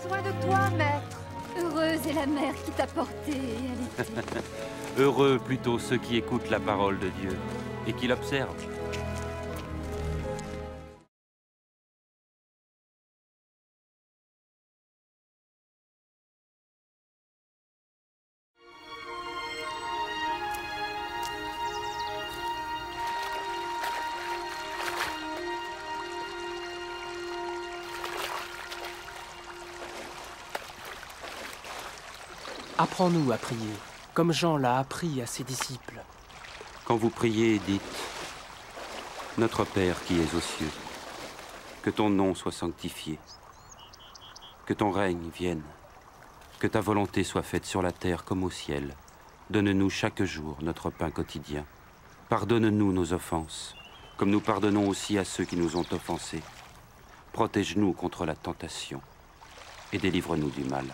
besoin de toi, maître. Heureuse est la mère qui t'a porté et allaitée. Heureux plutôt ceux qui écoutent la parole de Dieu et qui l'observent. Apprends-nous à prier, comme Jean l'a appris à ses disciples. Quand vous priez, dites « Notre Père qui es aux cieux, que ton nom soit sanctifié, que ton règne vienne, que ta volonté soit faite sur la terre comme au ciel. Donne-nous chaque jour notre pain quotidien. Pardonne-nous nos offenses, comme nous pardonnons aussi à ceux qui nous ont offensés. Protège-nous contre la tentation et délivre-nous du mal. »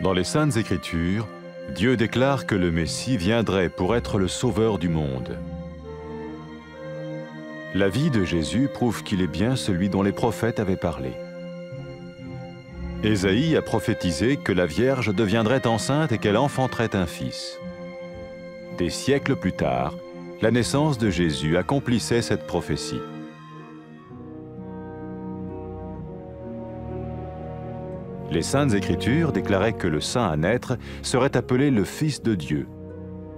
Dans les Saintes Écritures, Dieu déclare que le Messie viendrait pour être le sauveur du monde. La vie de Jésus prouve qu'il est bien celui dont les prophètes avaient parlé. Ésaïe a prophétisé que la Vierge deviendrait enceinte et qu'elle enfanterait un fils. Des siècles plus tard, la naissance de Jésus accomplissait cette prophétie. Les Saintes Écritures déclaraient que le saint à naître serait appelé le Fils de Dieu.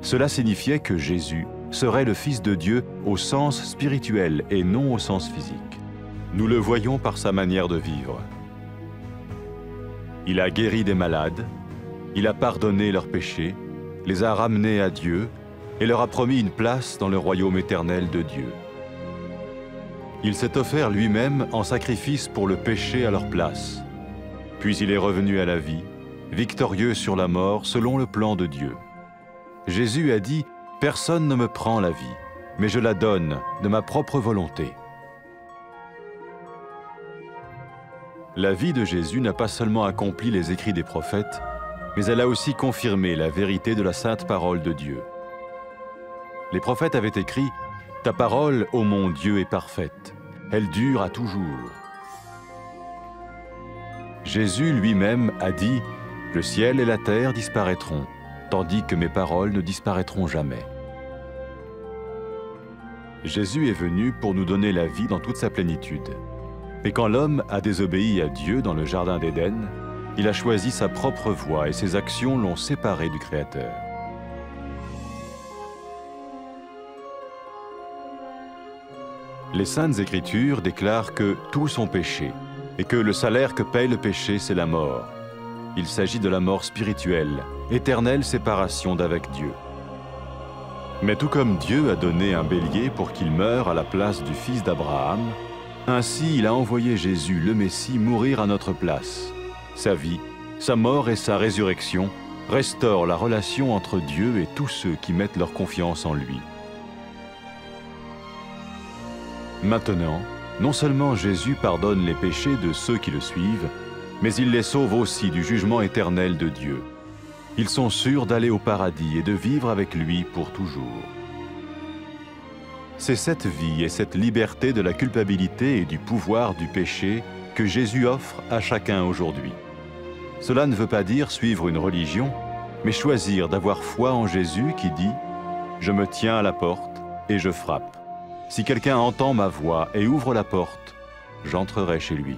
Cela signifiait que Jésus serait le Fils de Dieu au sens spirituel et non au sens physique. Nous le voyons par sa manière de vivre. Il a guéri des malades, il a pardonné leurs péchés, les a ramenés à Dieu et leur a promis une place dans le royaume éternel de Dieu. Il s'est offert lui-même en sacrifice pour le péché à leur place. Puis il est revenu à la vie, victorieux sur la mort selon le plan de Dieu. Jésus a dit « Personne ne me prend la vie, mais je la donne de ma propre volonté. » La vie de Jésus n'a pas seulement accompli les écrits des prophètes, mais elle a aussi confirmé la vérité de la sainte parole de Dieu. Les prophètes avaient écrit « Ta parole, ô mon Dieu, est parfaite, elle dure à toujours. » Jésus lui-même a dit « Le ciel et la terre disparaîtront, tandis que mes paroles ne disparaîtront jamais. » Jésus est venu pour nous donner la vie dans toute sa plénitude. Et quand l'homme a désobéi à Dieu dans le jardin d'Éden, il a choisi sa propre voie et ses actions l'ont séparé du Créateur. Les Saintes Écritures déclarent que tous ont péché et que le salaire que paye le péché, c'est la mort. Il s'agit de la mort spirituelle, éternelle séparation d'avec Dieu. Mais tout comme Dieu a donné un bélier pour qu'il meure à la place du fils d'Abraham, ainsi il a envoyé Jésus, le Messie, mourir à notre place. Sa vie, sa mort et sa résurrection restaurent la relation entre Dieu et tous ceux qui mettent leur confiance en lui. Maintenant, non seulement Jésus pardonne les péchés de ceux qui le suivent, mais il les sauve aussi du jugement éternel de Dieu. Ils sont sûrs d'aller au paradis et de vivre avec lui pour toujours. C'est cette vie et cette liberté de la culpabilité et du pouvoir du péché que Jésus offre à chacun aujourd'hui. Cela ne veut pas dire suivre une religion, mais choisir d'avoir foi en Jésus qui dit « Je me tiens à la porte et je frappe. Si quelqu'un entend ma voix et ouvre la porte, j'entrerai chez lui. »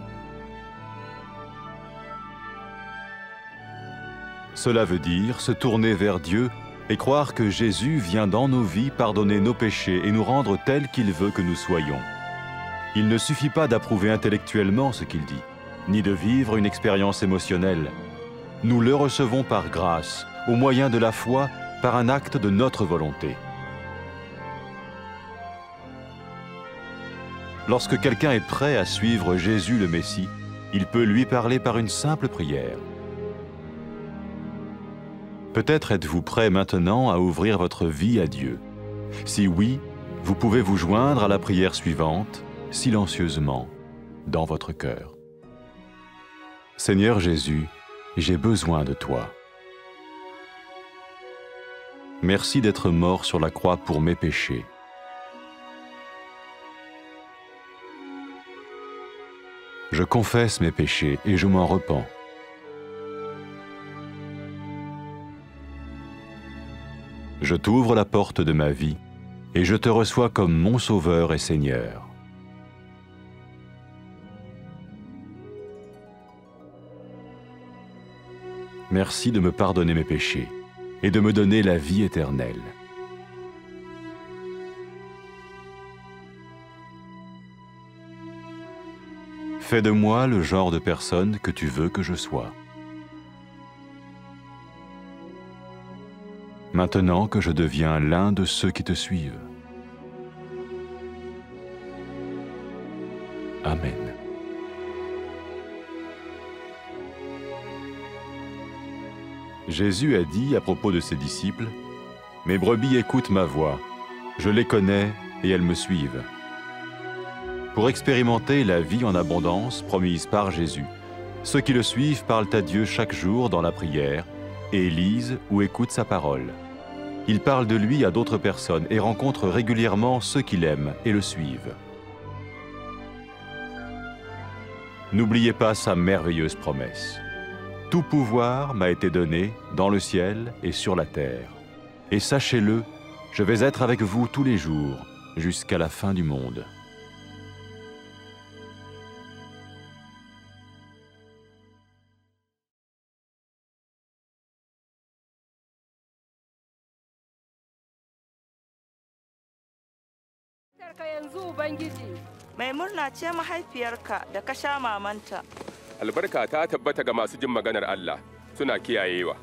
Cela veut dire se tourner vers Dieu et croire que Jésus vient dans nos vies pardonner nos péchés et nous rendre tels qu'il veut que nous soyons. Il ne suffit pas d'approuver intellectuellement ce qu'il dit, ni de vivre une expérience émotionnelle. Nous le recevons par grâce, au moyen de la foi, par un acte de notre volonté. Lorsque quelqu'un est prêt à suivre Jésus le Messie, il peut lui parler par une simple prière. Peut-être êtes-vous prêt maintenant à ouvrir votre vie à Dieu. Si oui, vous pouvez vous joindre à la prière suivante, silencieusement. dans votre cœur. Seigneur Jésus, j'ai besoin de toi. Merci d'être mort sur la croix pour mes péchés. Je confesse mes péchés et je m'en repens. Je t'ouvre la porte de ma vie et je te reçois comme mon Sauveur et Seigneur. Merci de me pardonner mes péchés et de me donner la vie éternelle. Fais de moi le genre de personne que tu veux que je sois. Maintenant que je deviens l'un de ceux qui te suivent. Amen. Jésus a dit à propos de ses disciples, « Mes brebis écoutent ma voix, je les connais et elles me suivent. » Pour expérimenter la vie en abondance promise par Jésus, ceux qui le suivent parlent à Dieu chaque jour dans la prière et lisent ou écoutent sa parole. Ils parlent de lui à d'autres personnes et rencontrent régulièrement ceux qui l'aiment et le suivent. N'oubliez pas sa merveilleuse promesse. Tout pouvoir m'a été donné dans le ciel et sur la terre. Et sachez-le, je vais être avec vous tous les jours, jusqu'à la fin du monde. Mai murna ce mahaifiyarka da ka sha mamanta. Albarka ta tabbata ga masu jin maganar Allah, suna kiyayewa.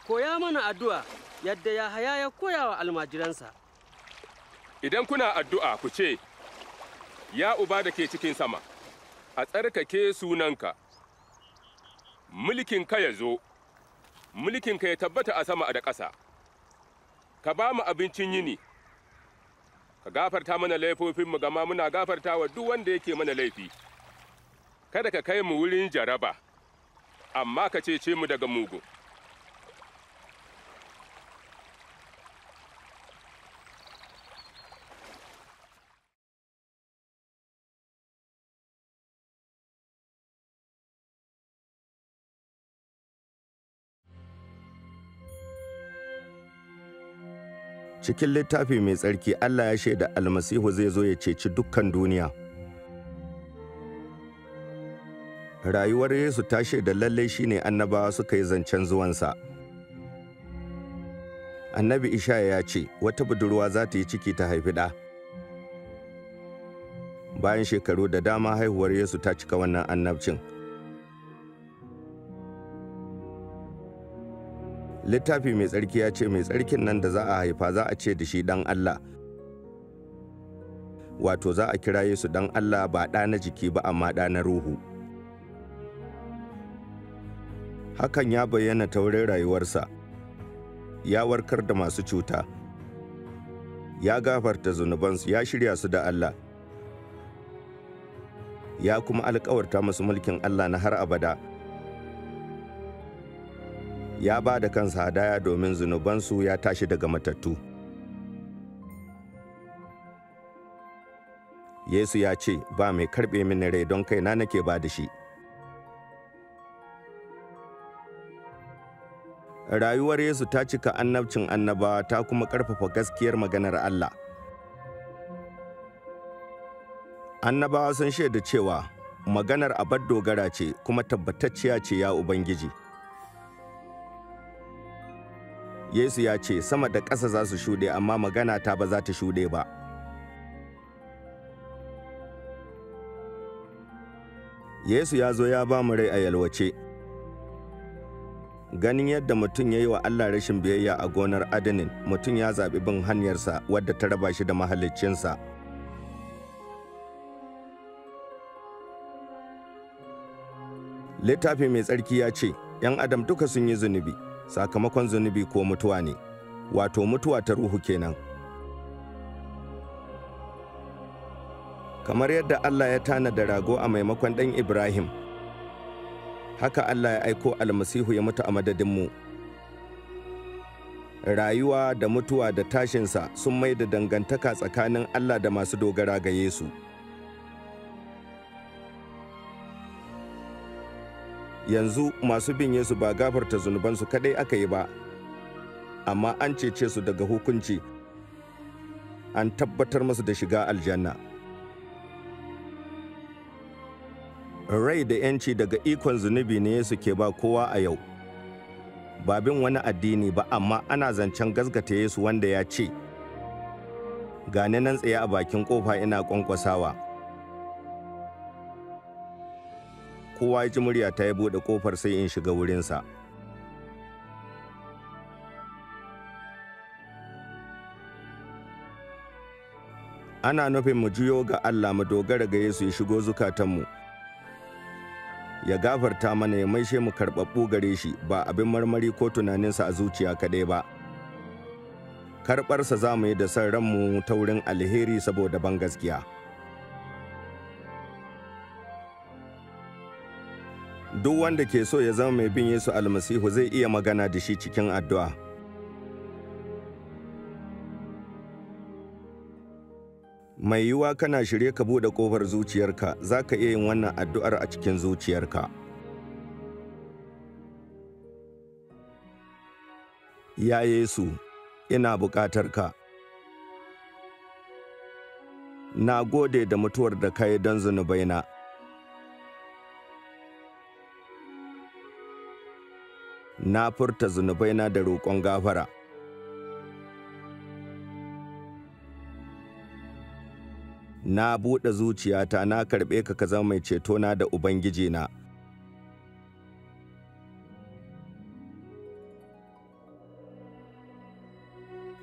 Koya mana addu'a yadda Yahaya ya koya wa almajiransa. Idan kuna addu'a ku ce, Ya Uba da ke cikin sama, a tsarkake sunanka, mulkinka ya zo, mulkinka ya tabbata a sama da ƙasa, ka ba mu abincin yini, ka gafarta mana laifofinmu gama muna gafarta wa duk wanda yake mana laifi, kada ka kai mu wurin jaraba, amma ka cece mu daga mugu. Cikin littafi mai tsarki Allah ya shaida almasihu zai zo ya ceci dukkan duniya. Rayuwar Yesu ta shaida lallai shine annabawa suka yi zancen zuwansa. Annabi Ishaya ya ce, wata budurwa za ta yi ciki ta haifi ɗa. Bayan shekaru da dama haihuwar Yesu ta cika wannan annabcin. Littafi mai tsarki ya ce mai tsarkin nan da za a haifa za a ce da shi ɗan Allah. Wato za a kira Yesu ɗan Allah ba ɗa na jiki ba amma ɗa na ruhu. Hakan ya bayyana ta wurin rayuwarsa. Ya warkar da masu cuta. Ya gafarta zunubansu, ya shirya su da Allah. Ya kuma alƙawarta musu mulkin Allah na har abada. Ya ba da kansa hadaya domin zunubansu, ya tashi daga matattu. Yesu ya ce, ba mai karɓe mini rai don kaina nake ba da shi. Rayuwar Yesu ta cika annabcin annabawa ta kuma ƙarfafa gaskiyar maganar Allah. Annabawa sun shaida cewa maganar abar dogara ce kuma tabbatacciya ce ya Ubangiji. Yesu ya ce, sama da ƙasa za su shuɗe amma magana ta ba za ta shuɗe ba. Yesu ya zo ya ba mu rai a yalwace. Ganin yadda mutum ya yi wa Allah rashin biyayya a gonar Adanin, mutum ya zaɓi bin hanyarsa wadda ta raba shi da mahaliccinsa. Littafi mai tsarki ya ce, ‘yan Adam duka sun yi zunubi, sakamakon zunubi ko mutuwa ne, wato mutuwa ta ruhu kenan. Kamar yadda Allah ya tanada rago a maimakon ɗan Ibrahim, haka Allah ya aiko almasihu ya mutu a madadinmu. Rayuwa da mutuwa da tashinsa sun mai da dangantaka tsakanin Allah da masu dogara ga Yesu. Yanzu masu bin Yesu ba gafarta zunubansu kadai aka yi ba, amma an cece su daga hukunci, an tabbatar musu da shiga aljanna. Rai da ‘yanci daga ikon zunubi ne Yesu ke ba kowa a yau. Ba bin wani addini ba, amma ana zancen gaskata Yesu wanda ya ce, "Gane nan tsaye a bakin ƙofa ina ƙwanƙwasawa." Kowa ya ji murya ta ya buɗe ƙofar sai in shiga wurinsa. Ana nufin mu juyo ga Allah, mu dogara ga Yesu ya shigo zukatanmu, ya gafarta mana, ya maishe mu karɓaɓɓu gare shi, ba abin marmari ko tunaninsa a zuciya kaɗai ba. Karɓarsa za mu yi da son ranmu ta wurin alheri saboda ban gaskiya. Duk wanda ke so ya zama mai bin Yesu almasihu zai iya magana da shi cikin addu'a. Mai yiwuwa kana shirye ka buɗe ƙofar zuciyarka, za ka iya yin wannan addu'ar a cikin zuciyarka. Ya Yesu, ina buƙatar ka. Na gode da mutuwar da ka yi don zunubaina. Na furta zunubaina da roƙon gafara. Na buɗe zuciyata, na karɓe ka zama mai cetona da Ubangijina.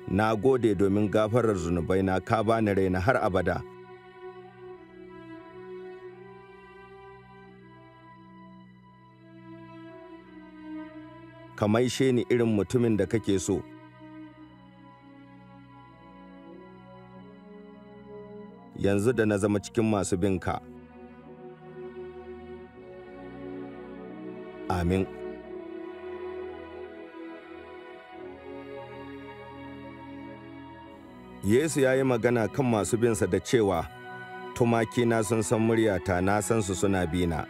Na gode domin gafarar zunubaina, ka bani raina har abada. Ka maishe ni irin mutumin da kake so. Yanzu da na zama cikin masu binka. Amin. Yesu ya yi magana kan masu binsa da cewa, "Tumakina sun san muryata, na san su suna bina."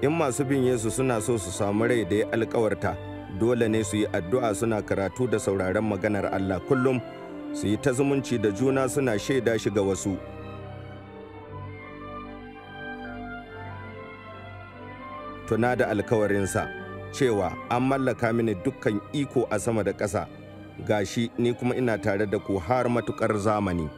In masu bin Yesu suna so su samu rai da ya alkawarta, dole ne su yi addu'a, suna karatu da sauraron maganar Allah kullum, su yi ta zumunci da juna, suna shaida shi ga wasu. Tuna da alkawarinsa cewa, "An mallaka mini dukkan iko a sama da ƙasa, gashi ni kuma ina tare da ku har matuƙar zamani."